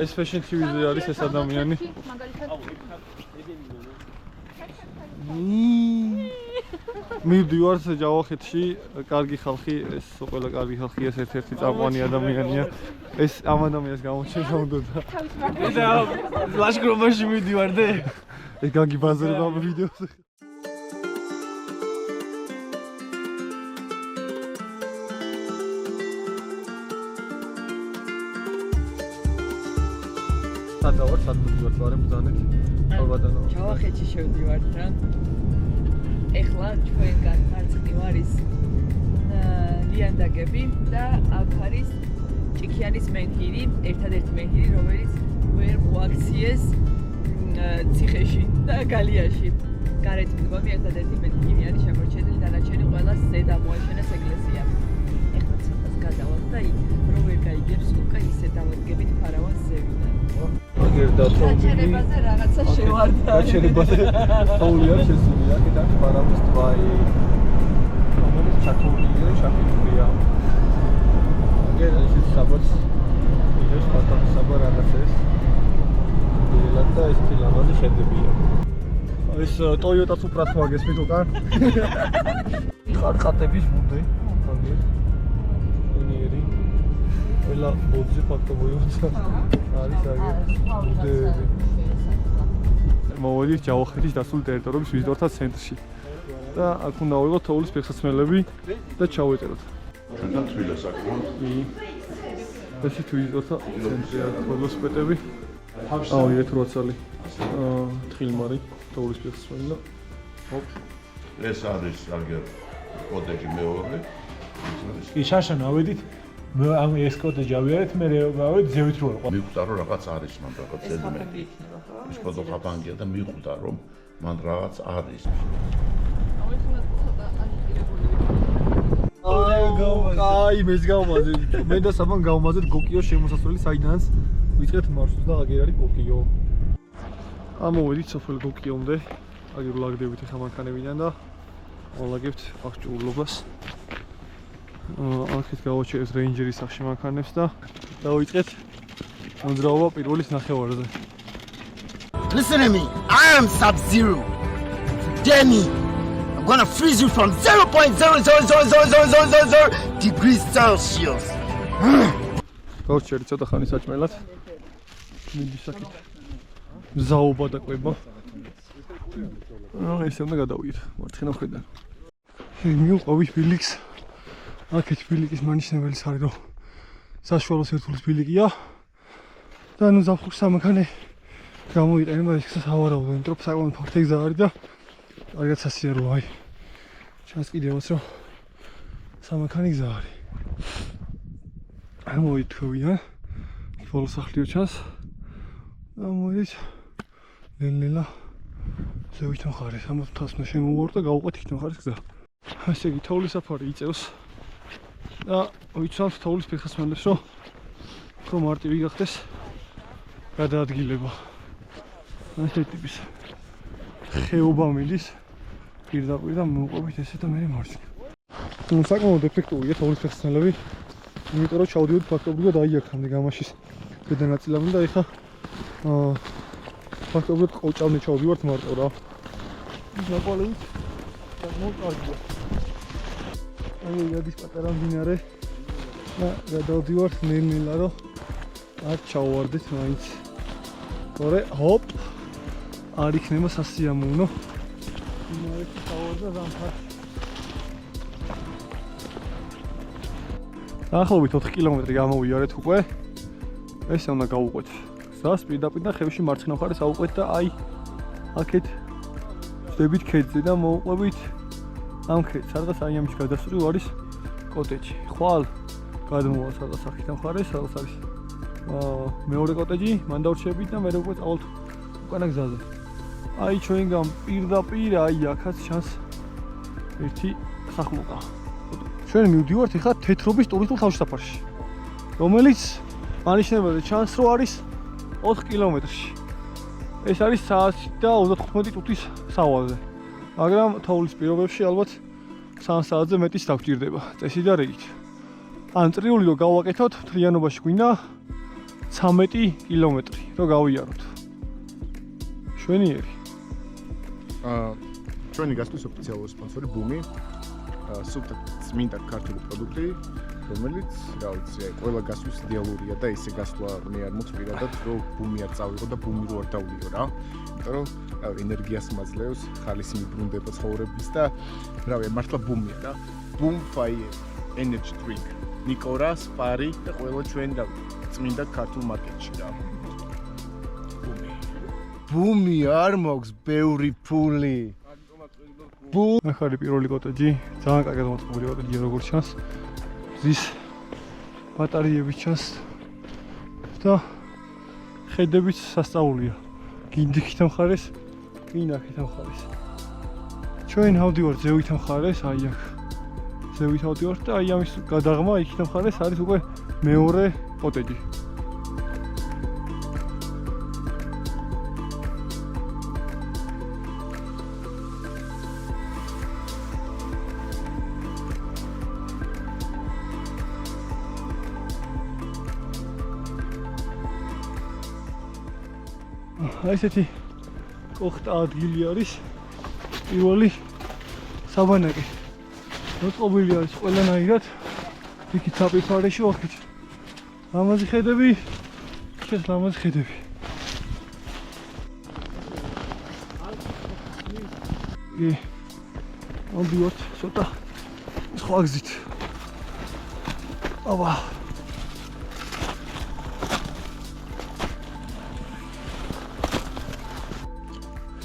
ეს fashion TV-ზე არის ეს ადამიანი. მივდივართ ჯავახეთში, კარგი ხალხი, ეს ყველა კარგი ხალხი, ეს ერთ-ერთი წამყვანი ადამიანია. ეს ამ ადამიანს გამოჩენა უნდოდა. და ლაშქრობაში მივდივარდე. ეს გაგი ბაზრდება ამ ვიდეოზე. სადავარ, სადმივდივართ, ვარემ ბრძანეთ. ალბათანო. ჯავახეთში შევდივართ რა. ეხლა ჩვენგან მარცხნივ არის ლიანდაგები და აქ არის ჭიქიანის მენჰირი, ერთადერთი მენჰირი, რომელიც ვერ მოაქციეს ციხეში და გალიაში. გარეთ მდგომი ერთადერთი მენჰირი არის შემორჩენილი, დანარჩენი ყველა ზედა მოაშენეს ეგლესია. ეხლა ცოტას გადავალთ და იქ რომ ვერ გაიგებს უკან ისე დავადგებით ფარავანს ზევიდან. აგერ დათოვლილი. გაჩერებაზე რაღაცა შევარდა. გაჩერებაზე თოვლი არის შესული, აქედან ფარავნის ტბაი. რომელიც ჩათოვლილია, შაფეთურია. აგერ ის საბაც ის პატარა საბა რაღაც ეს. და ეს ფილამაზე შედებია. ეს Toyota Supra მოგესმით უკან. ხარხატების ბუდე. აგერ. ინიერი. ყველა ბოდზე ფაქტობრივად არის აგერ ბუდეები. მოვედით ჯავახეთის დასული ტერიტორიების ვიზიტორთა ცენტრში. და აქ უნდა ავიღოთ თოვლის ფეხსაცმელები და ჩავეწეროთ. ჩვენთან თბილა საკმაოდ. ესეთ ვიზიტორთა ცენტრია ველოსიპედები. ავიღეთ 8 წელი. თხილმარი თოვლის ფეხსაცმელი და ჰოპ. ეს არის აგერ კოტეჯი მეორე. კი შაშან ავედით ამ ეს კოტეჯი ავიარეთ მე ავედით ზევით რო იყო. მიხვდა რომ რაღაც არის მან რაღაც ელემენტი. ის ფოტოხაბანგია და მიხვდა რომ მან რაღაც არის. აი მეც გავმაზე. მე და საბან გავმაზეთ გოკიო შემოსასვლელი საიდანაც ვიწყეთ მარშრუტს და აგერ არის გოკიო. ამოვედით სოფელ გოკიომდე. აგერ ვლაგდებით ახლა მანქანებიდან და ვლაგებთ აღჭურლობას. აქეთ გავაჩერეთ რეინჯერის სახში მანქანებს და დავიწყეთ მოძრაობა პირველის ნახევარზე. Listen to me. I am Sub-Zero. Demi. I'm gonna freeze you from 0.0000000 degrees Celsius. გავჩერეთ ცოტა ხანი საჭმელად. მიდი საკით. მზაობა და კვება. ესე უნდა გადავიდეთ. მარცხენა მხრიდან. მივყვავი ფილიქს. აქეთ ფილიკის მანიშნებელიც არის რომ საშუალო სირთულის ფილიკია. და ნუ ზაფხულში სამანქანე გამოიყენება ეს სავარაუდო, იმიტომ რომ საკმაოდ ფართო გზა არის და კარგად სასიარულო აი. ჩანს კიდევაც რომ სამანქანე გზა არის. ამოითქვია. ბოლოს ახლიო ჩანს. ამოიც ლელა ზევით მხარეს 60-ს უნდა შემოვარ და გავუყვეთ იქ მხარეს გზა. ასე იგი თოვლის საფარი იწევს. და ვიცავთ თოვლის ფეხსაცმელებს რომ მარტივი გახდეს გადაადგილება. ასე ტიპის ხეობა მიდის პირდაპირ და მოვყვებით ესე და მე მარჯვნივ. ნუ საკმაოდ ეფექტურია თოვლის ფეხსაცმელები. იმიტომ რომ ჩავდივით ფაქტობრივად აი აქამდე გამაშის დედანაწილამდე და ეხა ფაქტობრივად ყოჭამდე ჩავდივართ მარტო რა. ნაპოლეონით საკმაოდ კარგია. აი გადის პატარა მდინარე და გადავდივართ ნელ-ნელა რომ არ ჩავვარდეთ მაინც. თორე ჰოპ არ იქნება სასიამოვნო. მდინარე ჩავარდა ზამთარ. დაახლოებით 4 კილომეტრი გამოვიარეთ უკვე. ესე უნდა გავუყვეთ. გზას პირდაპირ და ხევში მარცხენა მხარეს ავუყვეთ და აი აქეთ ვდებით ქედზე და მოვუყვებით ამ ქედს. სადღაც აი ამის გადასწრულ არის კოტეჯი. ხვალ გადმოვალ სადღაც აქეთ მხარეს, სადღაც არის მეორე კოტეჯი, მან დავრჩებით და მე უკვე წავალთ უკანა გზაზე. აი ჩვენგან პირდაპირ აი აქაც ჩანს ერთი სახმოკა. ჩვენ მივდივართ ეხლა თეთრობის ტურისტულ თავშესაფარში, რომელიც მანიშნებელზე ჩანს რომ არის 4 კილომეტრში. ეს არის საათი და 35 წუთის სავალზე. მაგრამ თოვლის პირობებში ალბათ 3 საათზე მეტის დაგჭირდება წესი და რიგით. ან წრიული რომ გავაკეთოთ, მთლიანობაში გვინდა 13 კილომეტრი რო გავიაროთ. შვენიერი. ჩვენი გასვლის ოფიციალური სპონსორი ბუმი. სუფთა წმინდა ქართული პროდუქტი, რომელიც რა ვიცი, ყველა გასვლის იდეალურია და ისე გასვლა მე არ მოხს პირადად, რომ ბუმი არ წავიღო და ბუმი რო არ დავლიო რა. იმიტომ რომ ენერგიას მაძლევს, ხალისი მიბრუნდება ცხოვრების და რავი, მართლა ბუმია რა. Boom Fire Energy Drink. ნიკორა, სპარი და ყველა ჩვენ და წმინდა ქართულ მარკეტში რა. ბუმი არ მოქვს ბევრი ფული. ახალი პირველი კოტეჯი, ძალიან კარგად მოწყობილი კოტეჯი როგორც ჩანს. ზის ბატარეები ჩანს და ხედებიც სასწაულია. გინდიქით მხარეს, გინახით მხარეს. ჩვენ ავდივართ ზევით მხარეს, აი აქ. ზევით ავდივართ და აი ამის გადაღმა იქით მხარეს არის უკვე მეორე კოტეჯი. ესეთი კოხტა ადგილი არის პირველი საბანაკი. მოწყობილი არის ყველანაირად. იქით საპირფარეში ვახით. ლამაზი ხედები, ეს ლამაზი ხედები. ამბიოთ ცოტა სხვა გზით. აბა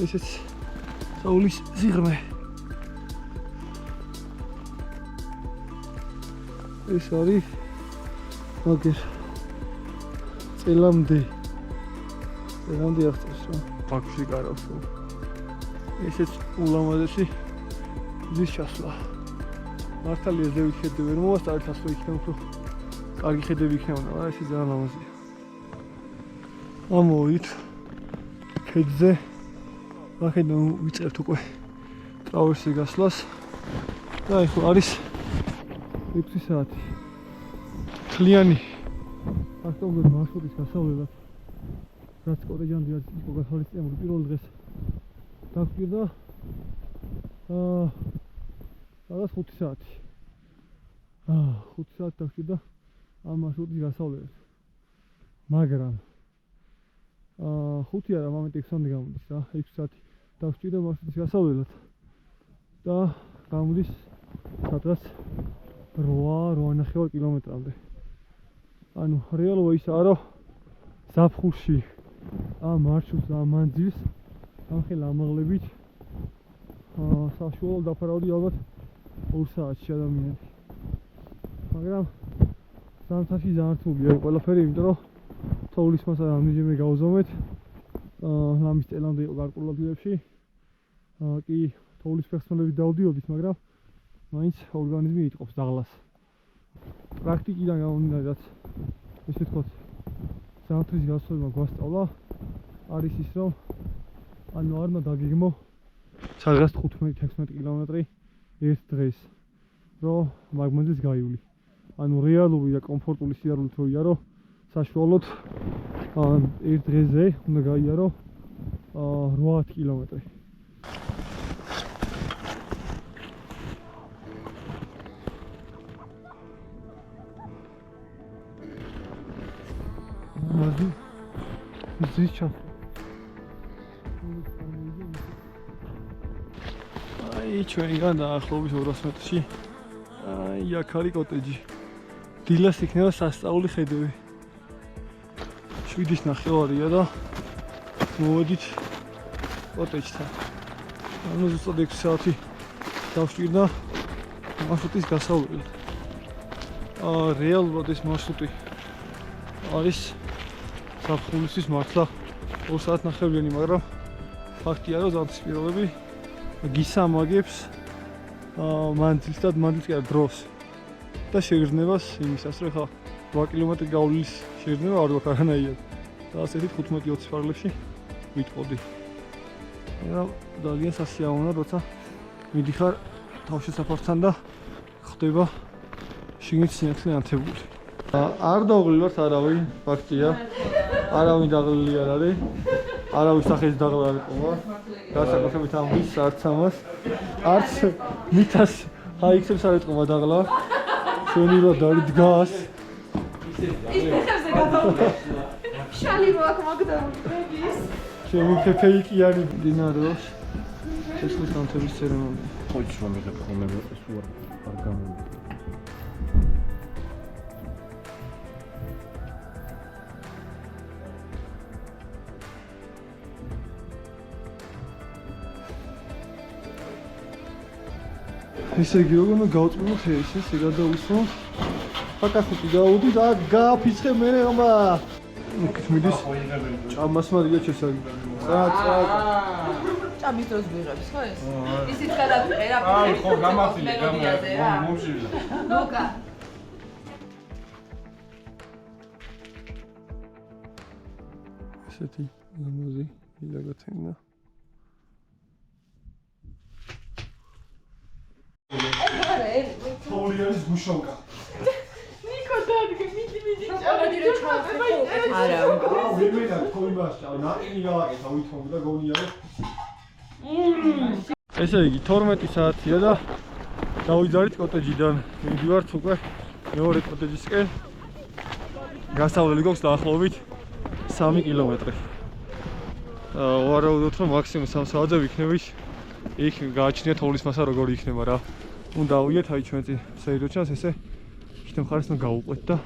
ესეც საულის ზიღმე. ეს არის მაგერ წელამდე აღწევს რა ბაქში გარავს. ესეც ულამაზესი ზის ჩასვლა. მართალია ზევით ხედები ვერ მოვასწარეთ ასო იქიდან უფრო კარგი ხედები იქნება, მაგრამ ეს ძალიან ლამაზია. ამოვით ქედზე. აქედან ვიწერთ უკვე ტრავერსი გასვლას და ახლა არის 6 საათი. მთლიანი ავტობუსის მარშრუტის გასავლელად რაც კოტეჯამდე არის იყო გასავლისწინებული პირველ დღეს დაგვირდა რაღაც 5 საათი. 5 საათი დაგვირდა ამ მარშრუტის გასავლელად. მაგრამ 5 არა, მომენტი 6-მდე გამოდის რა, 6 საათი დავჭირდა მარშრუტის გასავლელად და გამოდის სადღაც 8-8.5 კილომეტრამდე. ანუ რეალობა ისაა, რომ ზაფხულში ამ მარშრუტს ამ მანძილს ამხელა ამაღლებით საშუალო დაფარავდი ალბათ 2 საათში ადამიანი. მაგრამ ზამთარში ძალიან რთულია ყველაფერი, იმიტომ რომ თოვლის მასა რამდენჯერმე გავზომეთ. ლამის წელამდე იყო გარკვეულ ადგილებში. კი თოვლის ფეხსმელებით დავდიოდით, მაგრამ მაინც ორგანიზმი იტყობს დაღლას. პრაქტიკიდან გამომდინარე, რაც ესე ვთქვათ, ზამთრის გასვლელმა გვასწავლა, არის ის, რომ ანუ არ უნდა დაგეგმო სადღაც 15-16 კილომეტრი ერთ დღეს, რომ მაგ მანძილს გაივლი. ანუ რეალური და კომფორტული სიარულით რო იარო, საშუალოდ ერთ დღეზე უნდა გაიარო 8 კილომეტრი. მაგი ზის ჩასვლა. აი ჩვენგან დაახლოებით 200 მეტრში აი აქ არის კოტეჯი. დილას იქნება სასწაული ხედები. 7-ის ნახევარია და მოვედით კოტეჯთან. ანუ ზუსტად 6 საათი დავჭირდა მარშრუტის გასავლელად. რეალურად ეს მარშრუტი არის საფხულისთვის მართლა 2 საათნახევრიანი, მაგრამ ფაქტია, რომ ზამთრის პირობები გისამაგებს მანძილს და მანძილს კი არა დროს და შეგრძნებას იმისას, რომ ხა 8 კილომეტრი გავლის შეგრძნება არ გვაქვს არანაირად. და ასეთი 15-20 ფარლებში ვიტყოდი. მაგრამ ძალიან სასიამოვნოა, როცა მიდიხარ თავშესაფართან და ხდება შიგნით სინათლე ანთებული. არ დაღლილოთ არავინ, ფაქტია. არავინ დაღლილი არ არის. არავის სახეს დაღლა არ ყოლა. განსაკუთრებით ამ მის არც ამას. არც მითას აიქცევს არ ეთყობა დაღლა. ჩვენი რა დარი დგას. ის ფეხებზე გადავიდა. შალი მოაქვს მაგდაულის. ჩემი ფეფეიკიანი დინაროს. ეს ის სამთების ცერემონია. ხოჭ რომ მიღებ ხოლმე სულ არ გამოდი. ისე იგი როგორ უნდა გავწმუნოთ ესე გადაუსვო. ფაკახუთი გაუდი და გააფიცხე მე ხმა. მიდის ჭამას მარია შესაგი. ცა. ჭამის დროს ვიღებს ხო ეს? ისიც გადაყერა. აი ხო გამაფილი მომშილა. ნოკა. ესეთი გამოდი ილაგათენა. თოლიარის გუშონკა. ნიკო დადგე, მიდი ჭამადი რო ჩავხე. არა. ვიმენა თოიმასჭა, ნაყინი გავაკეთა ვითომ და გონია. ესე იგი 12 საათია და დავიძარით კოტეჯიდან. მივიდივართ უკვე მეორე კოტეჯისკენ. გასავლელი გვაქვს დაახლოებით 3 კილომეტრი. ვარაუდობთ რომ მაქსიმუმ 3 საათზე ვიქნებით. იქ გააჩნია თოვლის მასა როგორი იქნება რა. უნდა ავიეთ აი ჩვენ წინ სეირო ჩანს ესე იქით მხარეს უნდა გავუყვეთ და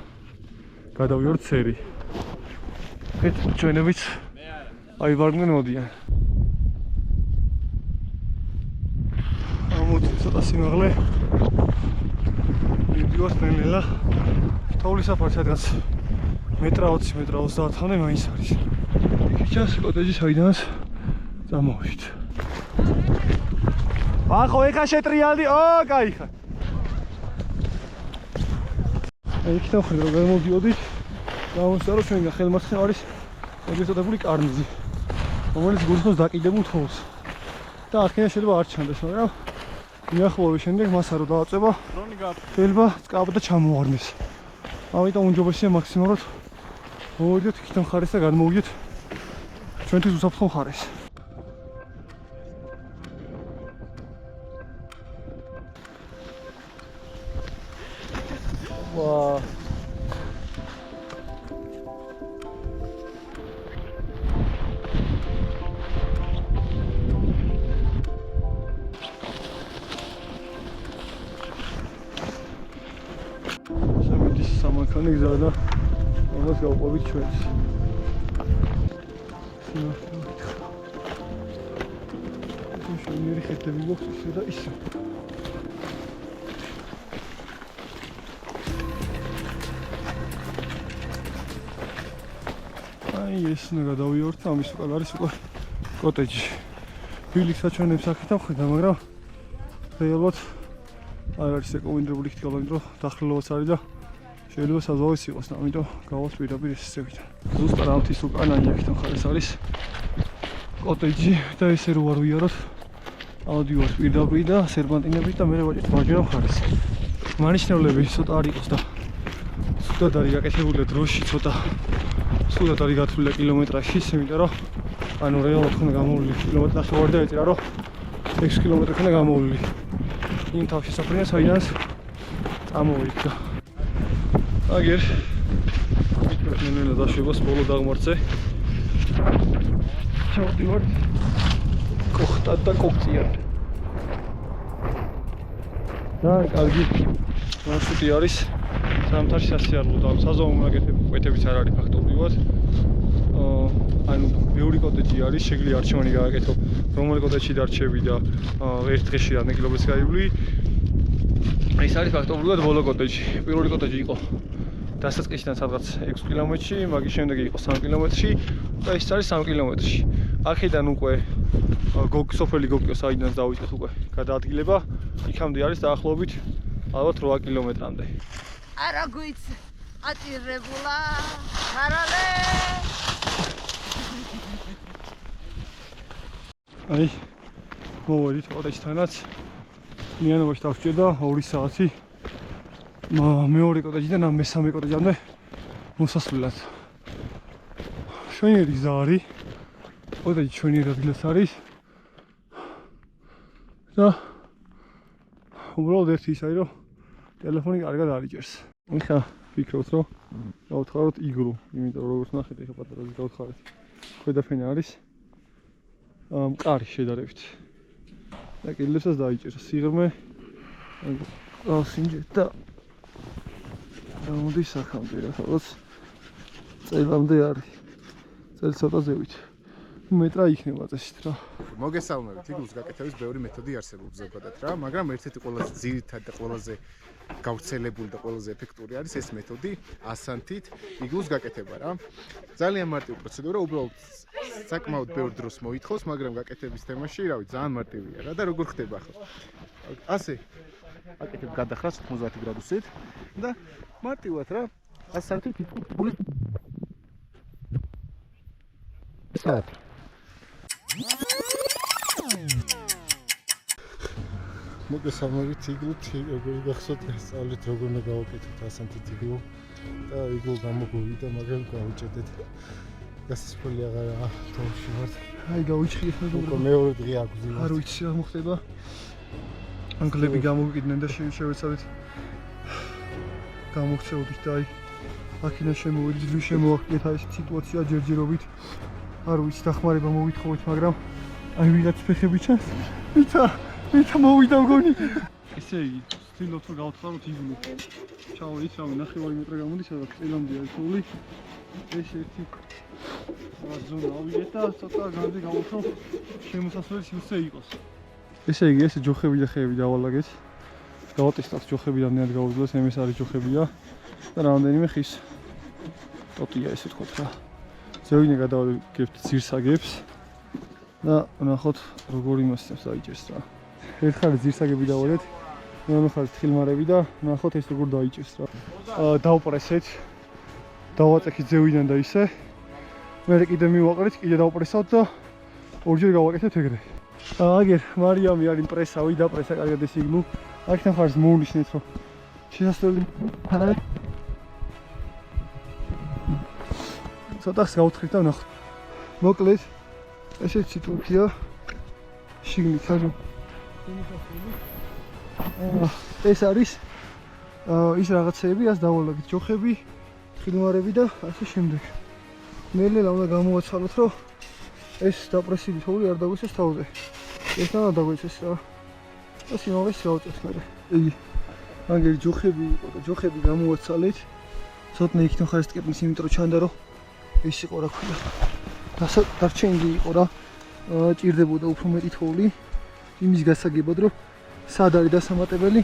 გადავიაროთ სერი. ეს ჩვენებიც აი ვარგნენ მოდიან. ამოდი ცოტა სიმაღლე. მივიდივართ ნელა. თოვლის საფარი სადღაც მეტრა 20 მეტრა 30-მდე მაინც არის. იქ ჩანს კოტეჯი საიდანაც წამოვიდით. ახო ეხა შეტრიალდი, კაი ხარ. იქით ახლა რომ გამოდიოდით, გამოსცა რომ ჩვენ ხელმარცხნივ არის ეგრეთებული კარნიზი, რომელიც გულხოს დაკიდებულ თოვლს. და აქედან შეიძლება არ ჩანდეს, მაგრამ მიახლოების შემდეგ მასა რომ დააწება, შეიძლება წკაბდა ჩამოარნეს. ამიტომ უმჯობესია მაქსიმალურად მოვიდეთ იქით მხარეს და გადმოვიდეთ ჩვენთვის უსაფრთხო მხარეს. ვა სამედის სამანქანე გზა და ამას გავყვებით ჩვენს. შენიერი ხეთები გვაქვს ისე და ისე. ეს უნდა გადავიორთ, ამის უკან არის უკვე კოტეჯი. ბილიქს აჩვენებს აქედან ხედა, მაგრამ რეალურად არ არის რეკომენდებული იქ გავაგდრო, რომ დახრილობაც არის და შეიძლება საზღვაოც იყოს, ამიტომ გავალთ პირდაპირ ეს ზევიდან. ზუსტად ამთის უკანანი აქედან მხარეს არის კოტეჯი და ესე რო არ ვიაროთ, ავდივართ პირდაპირ და სერბანტინებით და მე ვაჭერთ მარჯვენა მხარეს. მანიშნებლები ცოტა არ იყოს და ცუდად არის გაკეთებული დროში ცოტა სულად არის გათვლილი კილომეტრაჟში, იმიტომ რომ ანუ რეალურად ხნა გამოვლილი კილომეტრი ნახევარი და ეწერა რომ 6 კილომეტრი ხნა გამოვლილი. იმ თავში საფრია საიდანაც წამოვიდა. აგერ მიკროფონელა დაშვებას ბოლო დაღმართზე. ჩავდივართ კოხტად და კოქციან. და კარგი მარშრუტი არის. სამთარში სასიარულო და საზღვაო მონაკეთებიც არ არის ფაქტობრივად. ანუ ბევრი კოტეჯი არის, შეგვიძლია არჩევანი გააკეთო, რომელი კოტეჯში დარჩები და ერთ დღეში რამდენი კილომეტრს გაივლი. ეს არის ფაქტობრივად ბოლო კოტეჯი. პირველი კოტეჯი იყო დასაწყისიდან სადღაც 6 კილომეტრში, მაგის შემდეგ იყო 3 კილომეტრში და ეს არის 3 კილომეტრში. აქედან უკვე სოფელი გოგიო საიდანაც დავიწყეთ უკვე გადაადგილება, იქამდე არის დაახლოებით ალბათ 8 კილომეტრამდე. არა გვიცი ატირებულა ხარალე აი მოვედით კოტეჯთანაც მიანობაში დავსჭირდა 2 საათი მეორე კოტეჯიდან ამ მესამე კოტეჯამდე მოსასვლელად. შვენიერი გზა არის. კოტეჯი შვენიერ ადგილას არის. და უბრალოდ ერთი ის არის, რომ ტელეფონი კარგად არ იჭერს. ეხლა ვფიქრობთ, რომ გავთხაროთ იგლუ, იმიტომ რომ როგორც ნახეთ, ეხლა პატარა გავთხარეთ. ქვედაფენა არის მყარი შედარებით. და კედლებსაც დაიჭერს სიღრმე. გავსინჯეთ და გამოდის აქამდე, რაღაც წელამდე არის. წელი ცოტა ზევით. მეტრა იქნება წესით რა. მოგესალმებით, იგლუს გაკეთების ბევრი მეთოდი არსებობს ზოგადად რა, მაგრამ ერთ-ერთი ყველაზე ძირითადი და ყველაზე გავრცელებული და ყველაზე ეფექტური არის ეს მეთოდი ასანთით იგლუს გაკეთება რა. ძალიან მარტივი პროცედურა, უბრალოდ საკმაოდ ბევრ დროს მოითხოვს, მაგრამ გაკეთების თემაში, რავი, ძალიან მარტივია რა და როგორ ხდება ახლა. ასე აკეთებ გადახრას 90 გრადუსით და მარტივად რა, ასანთით იგლუს მოგესალმებით იგლუთ, როგორ გახსოვთ გასწავლეთ როგორ უნდა გავაკეთოთ ასანთით იგლუ და იგლუ გამოგვივიდა, მაგრამ გავუჭედეთ. გასასვლელი აღარა თოვში ვარ. აი გავიჩხიეთ უკვე მეორე დღე აგვზივარ. არ ვიცი რა მოხდება. ანგლები გამოვიდნენ და შევეცადეთ გამოვცეოდით და აი აქედან შემოვიდით, ვინ შემოახდინეთ აი ეს სიტუაცია ჯერჯერობით. არ ვიცი დახმარება მოვითხოვეთ, მაგრამ აი ვიღაც ფეხები ჩანს. ვიცა მოვიდა მგონი. ესე იგი, ვცდილობთ რომ გავთხაროთ იგლუ. ჩავიდით, რავი, 9 მეტრე გამოდის, სადაც წელამდე არის თოვლი. ეს ერთი ზონა ავიღეთ და ცოტა განძი გავუხო, შემოსასვლელი სივრცე იყოს. ესე იგი, ეს ჯოხები და ხეები დავალაგეთ. გავატესტავთ ჯოხები რამდენად გაუძლეს, ეს არის ჯოხებია და რამდენიმე ხის ტოტია ესე ვთქვათ რა. ზევინე გადავაგებთ ძირსაგებს და ნახოთ როგორ იმასებს დაიჭერს რა. ერთხელ ძირსაგები დავალეთ, მეორე ხალხი თხილმარები და ნახოთ ეს როგორ დაიჭერს რა. დავპრესეთ. დავაწექით ზევიდან და ისე. მერე კიდე მივაყრეთ, კიდე დავპრესავთ და ორჯერ გავაკეთეთ ეგრე. აგერ მარიამი არის პრესავი, დაპრესა კარგად ეს იგლუ. აქედან ხარს მოვulisნეთ რომ შესასვლელი არის. ცოტას გავთხრით და ნახოთ. მოკლედ ესეც სიტუაცია შიგნით არის. ეს არის ის რაღაცეები, ას დავალაგეთ ჯოხები, ხილმარები და ასე შემდეგ. ნელ-ნელა უნდა გამოვაცხადოთ, რომ ეს დაპრესილი თოვლი არ დაგვეცეს თავზე. ესთან არ დაგვეცეს რა. და სიმაღლეს გავუწევთ მერე. იგი მაგერი ჯოხები იყო და ჯოხები გამოვაცალეთ. ცოტნე იქიდან ხარეს ტკეპნის, იმიტომ რომ ჩანდა რომ ეს იყო რა ქვია. დარჩენილი იყო რა. ჭირდებოდა უფრო მეტი თოვლი. იმის გასაგებად რომ სად არის დასამატებელი,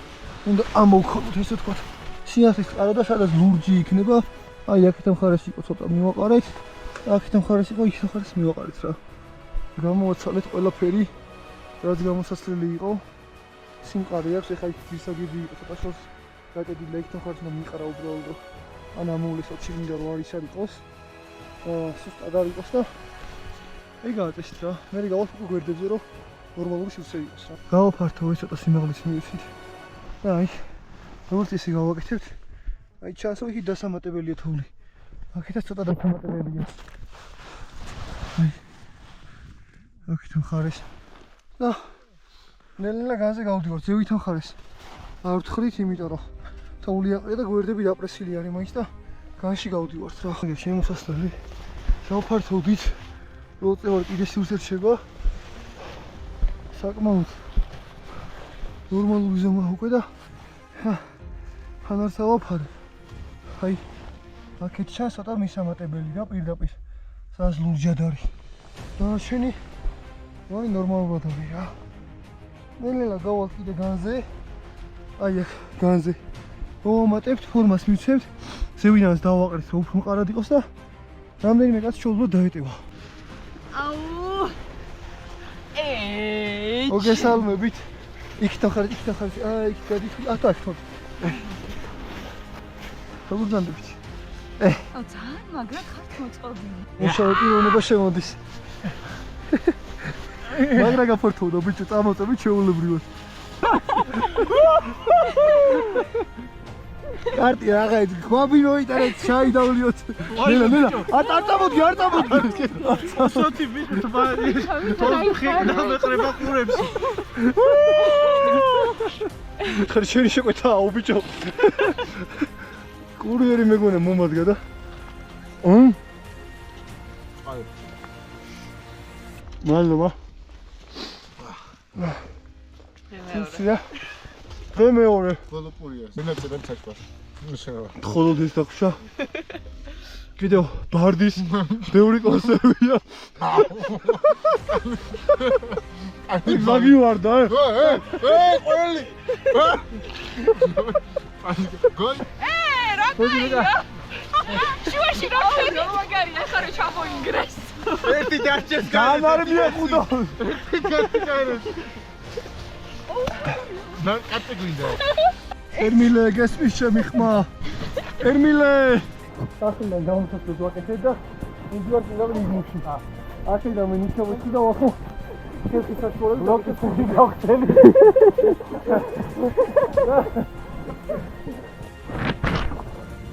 უნდა ამოვქონოთ ესე ვთქვათ. სიახლის წყარო და სადაც ლურჯი იქნება, აი აქეთ მხარეს იყო ცოტა მივაყარეთ. აქეთ მხარეს იყო, იქ მხარეს მივაყარეთ რა. გამოვაცალეთ ყველაფერი, რაც გამოსასვლელი იყო. სიმყარე აქვს, ეხლა იქ ძირსაგები იყო ცოტა შორს გაკეთილი, იქ მხარეს უნდა მიყარა უბრალოდ რომ ან ამოვლესოთ შიგნიდან რომ არ ის არ იყოს. სუსტად არ იყოს და ეგაა წესით რა. მე გავაფიქრე გვერდებზე რომ ნორმალური სივრცე იყოს რა. გავაფართო ეს ცოტა სიმაღლის მივიცით. და აი როგორც ისე გავაკეთებთ. აი ჩანს რომ იქ დასამატებელია თოვლი. აქეთაც ცოტა დასამატებელია. აი აქეთ მხარეს. და ნელ-ნელა განზე გავდივართ ზევით მხარეს. არ ვთხრით, იმიტომ რომ თოვლი აყრია და გვერდები დაპრესილი არის მაინც და განში გავდივართ რა. აგერ შემოსასვლელი. გავფართოვდით. როწევარ კიდე სივრცე რჩება. საკმაოდ ნორმალური ზომა უკვე და ფანარს ავაფარე. აი აქეთ ჩანს ცოტა მისამატებელი რა პირდაპირ. სადაც ლურჯად არის. დანარჩენი ვაი ნორმალურად არის რა. ნელ-ნელა გავალ კიდე განზე. აი აქ განზე. ვამატებთ, ფორმას მივცემთ. ზევიდანაც დავაყრეთ რომ უფრო მყარად იყოს და რამდენიმე კაც ჩაუძლო დაეტევა. აუ! მოგესალმებით. იქით ხარ, აი იქ გადით. ათაშ თო. როგორ დანდებით? აუ ძალიან მაგრად ხართ მოწყობილი. მუშაობ პიროვნება შემოდის. მაგრა გაფორთოვდა ბიჭო, წამოწევი ჩეულებრივად. კარტი რაღაც გვაბი მოიტანე ჩაი დავლიოთ. ნელა, არ წამოდი. სოთი თვა დამეყრება ყურებს. ხარ შენი შეკვეთაა უბიჭო. კურიერი მეგონა მომადგა და. მადლობა. სია. დღე მეორე. ბოლოპურია. მენაცერა ჩაჭვა. ხოლოდ ის დაგშა. კიდევ ბარდის ბევრი კონსერვია. მაგივარდა. ყველი. გოი. შუაში რა მაგარია ხარო ჩამოინგრეს. ერთი დაჭეს. განარმია ხუდო. ნან კატე გვინდა. ერმილე გესმის ჩემი ხმა. ერმილე. სახიდან გამოსასწრებს ვაკეთებ და ინდივარ კიდევ იმუში. აქედან მე ნიჩავეცი და ვახო. ეს საჭიროა ლოკეცი გავხსენი.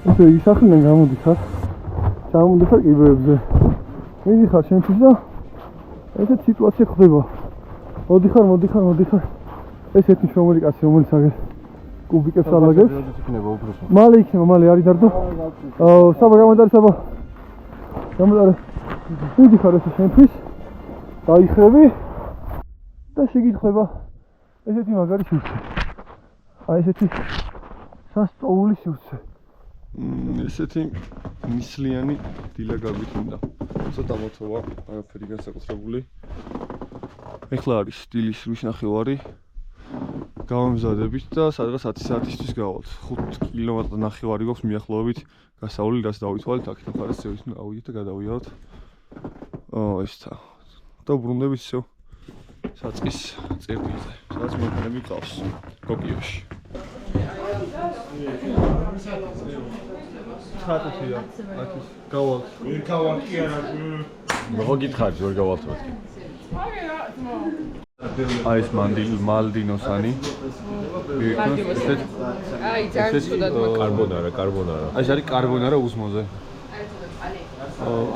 ესე იგი სახიდან გამოდიხარ. ჩამოდიხარ კიბეებზე. მიდიხარ შენთვის და ესეთ სიტუაცია ხდება. მოდიხარ. ეს ერთი შრომელი კაცი რომელიც აგერ კუბიკებს ალაგებს. მალე იქნება, არის დარდო. საბა გამოდარი. მიდიხარ ესე შენთვის. დაიხრები და შეგითხება ესეთი მაგარი სივრცე. ესეთი სასწაული სივრცე. ესეთი მისლიანი დილა გაგვიჩნდა. ცოტა მოთხოვა, არაფერი განსაკუთრებული. ეხლა არის დილის 8 ნახევარი. გავამზადებით და სადღაც 10 საათისთვის გავალთ. 5 კილომეტრ ნახევარი გვაქვს მიახლოებით გასავლი, რაც დავითვალეთ, აქ მხარეს წევით, ავიდეთ და გადავიაროთ. ესა. და ბრუნდებით ისევ საწყის წერტილზე, სადაც მექანები ყავს ტოკიოში. ხათია, აქ გავალთ. ვერ გავალთ კი არა. როგორ გითხარით, ვერ გავალთ მეთქი. აი ეს მალდინოსანი. აი ძალიან ცუდად კარბონარა. ეს არის კარბონარა უსმოზე.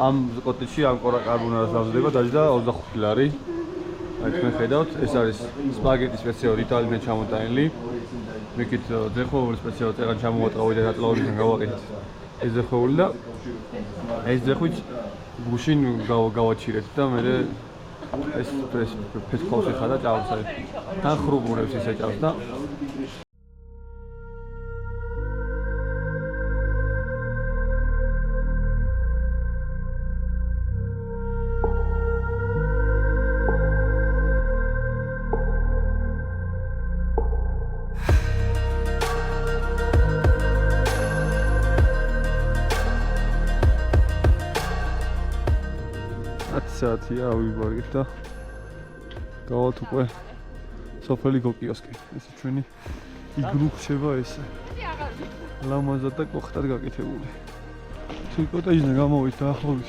ამ კოტეჯში ამ კარბონარას დავზრდება დაჯდა 25 ლარი. აი თქვენ ხედავთ, ეს არის სპაგეტი სპეციალურად იტალიიდან ჩამოტანილი. მეკით ძეხოვული სპეციალურად წეგან ჩამოვატყავი და დაწლავებიდან გავაკეთეთ. ეს ძეხოვული და ეს ძეხვით გუშინ გავაჩირეთ და მე ეს ფეთქოლში ხადა ჭავს აი. თან ხრუბურებს ისე ჭავს და საათია ავიბარგეთ და გავალთ უკვე სოფელი გოკიოსკი. ეს ჩვენი იგრუ ხდება ესე. ლამაზად და კოხტად გაკეთებული. კოტეჯიდან გამოვით დაახლოებით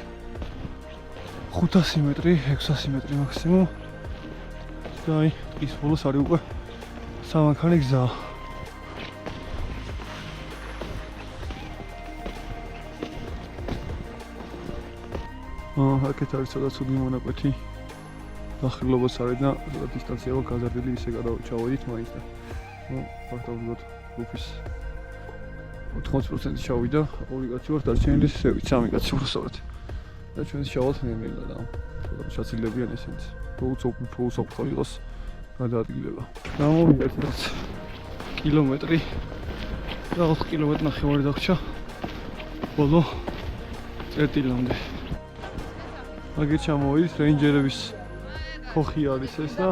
500 მეტრი, 600 მეტრი მაქსიმუმ. და აი ის ბოლოს არის უკვე სამანქანე გზა. აქეთ არის ცოტა ცუდი მონაკვეთი. დახილობას არის და ცოტა დისტანცია აქვს გაზარდილი, ისე ჩავედით მაინც და ფაქტობრივად გრუპის 80% ჩავიდა, ორი კაცი ვართ, დარჩენილი 3 კაცი უბრალოდ. და ჩვენს ჩავალთ ნემელა და ცოტა შაცილებიან ესენც. ფოუსოფტო იყოს გადაადგილება. გამოვიდა 10 კილომეტრი. და 4 კილომეტრი ნახევარი დაგჭა. ბოლო წერტილამდე. აგერ ჩამოვიდით რეინჯერების ხოხი არის ეს და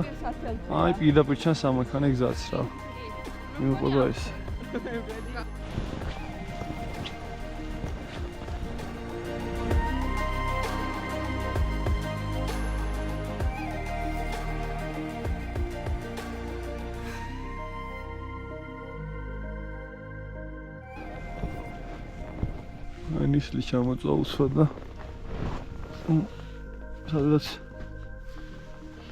აი პირდაპირ ჩანს სამანქანე გზაც რა. მიუყვება ეს. აი ნისლი ჩამოწვა უსვად და სადაც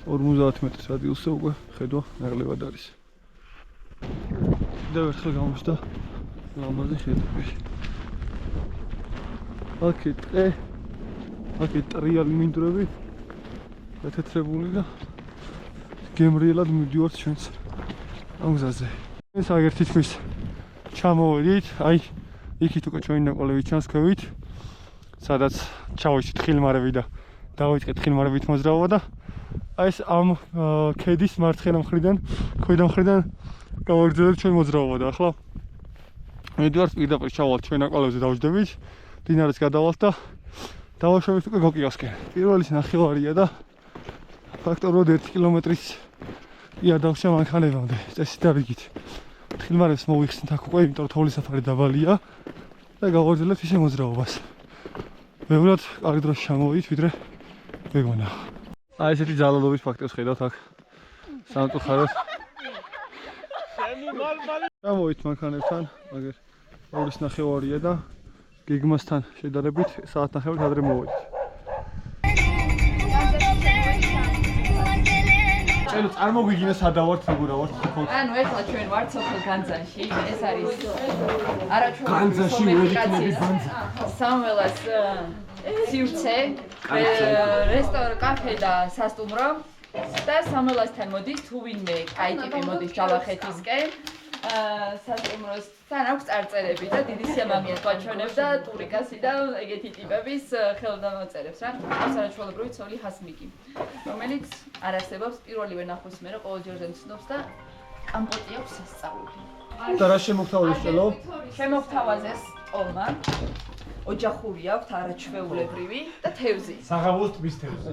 50 მეტრის რადიუსზე უკვე ხედვა ნაკლებად არის. კიდევ ერთხელ გამოჩნდა ლამაზი შედეგი. აქეთ ტყე, აქეთ ტრიალი მინდვრები გათეთრებული და გემრიელად მივდივართ ჩვენს ამ გზაზე. ეს აგერ თითქმის ჩამოვედით, აი იქით უკვე ჩვენი ნაკვალევი ჩანს ქვევით, სადაც ჩავიჭით თხილმარები და დავიწყეთ თხილმარებით მოძრაობა და აი ეს ამ ქედის მარცხენა მხრიდან, ქვედა მხრიდან გავაგრძელებთ ჩვენ მოძრაობა და ახლა მივდივართ პირდაპირ ჩავალთ ჩვენ ნაკვალევზე დავждებით, დინარეს გადავალთ და დავაშვებით უკვე გოკიოსკენ. პირველი ნახევარია და ფაქტობრივად 1 კილომეტრის იადაღშა მანქანებამდე წესით და რიგით. თხილმარებს მოვიხსნით აქ უკვე, იმიტომ რომ თოვლის საფარი დაბალია და გავაგრძელებთ ისე მოძრაობას. ბევრად კარგი დროში ჩამოვიდით, ვიდრე მეგონა. აი ესეთი ძალადობის ფაქტებს ხედავთ აქ სამწუხაროდ. ჩამოვით მანქანებთან, მაგერ 2 ნახევარია და გეგმასთან შედარებით საათნახევარით ადრე მოვიდით. ელო წარმოგვიგინე სადა ვართ, როგორ ვართ? ანუ ეხლა ჩვენ ვართ სოფელ განძანში. ეს არის არაჩვეულებრივი განძანში ვეიქნები განძა. სამველას სივრცე, რესტორანი, კაფე და სასტუმრო და სამველასთან მოდის თუ ვინმე კაი ტიპი მოდის ჯავახეთისკენ. სასტუმროსთან აქვს წარწერები და დიდი სიამამია გვაჩვენებდა ტურიკასი და ეგეთი ტიპების ხელმძღვანელებს რა. აქვს არაჩვეულებრივი ცოლი ჰასმიკი, რომელიც არ არსებობს პირველივე ნახოს მერე ყოველჯერზე ცნობს და კამპოტი აქვს სასწაული. და რა შემოგთავაზეს წელო? შემოგთავაზეს ტოლმა. ოჯახური აქვს არაჩვეულებრივი და თევზი. საღამოს ტბის თევზი.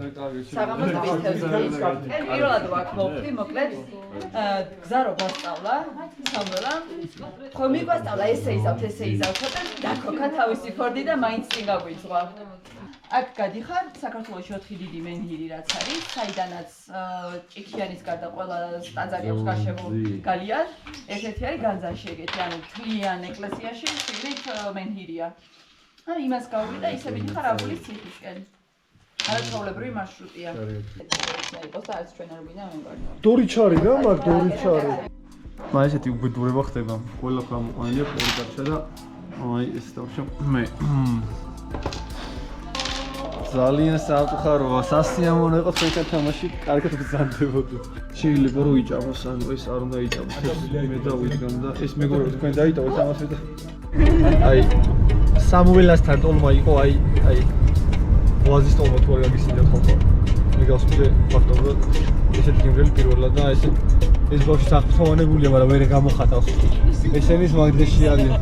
საღამოს ტბის თევზი. პირველად ვაქ მოვხდი, მოკლედ გზა რო გასწავლა, სამველა. ხო მიგვასწავლა ესე იზავთ და დაქოქა თავისი ფორდი და მაინც წინ გაგვიძღვა. აქ გადიხარ, საქართველოში 4 დიდი მენჰირი რაც არის, საიდანაც ჭიქიანის გარდა ყველა ტაძარი აქვს გარშემო გალია. ერთ-ერთი არის განძანში ეგეთი, ანუ თლიან ეკლესიაში შიგნით მენჰირია. აი იმას გავვიდა და ისე ვიდიხარ აბულის ციხისკენ. არაჩვეულებრივი მარშრუტია. იყოს და არც ჩვენ არ გვინდა მეგონა. დორიჩარი რა, მაგ დორიჩარი. აი ესეთი უბედურება ხდება. ყველა გამოყვანილია პოლიკარჩა და აი ეს თავში მე ძალიან სამწუხაროა, სასიამოვნო იყო თქვენთან თამაში, კარგად გზანდებოდით. შეიძლება რომ იჭამოს, ანუ ეს არ უნდა იჭამოს. მე დავიდგან და ეს მეგობრებო თქვენ დაიტოვეთ ამას და აი სამუელასთან ტოლმა იყო, აი ვაზის ტოლმა თუ არ გაგისინდათ ხოლმე. მე გავსწრე ფაქტობრივად ესეთი გემრიელი პირველად და ეს ბავშვი საფრთხოვანებულია, მაგრამ ვერ გამოხატავს. ესენის მაგდრეში არიან.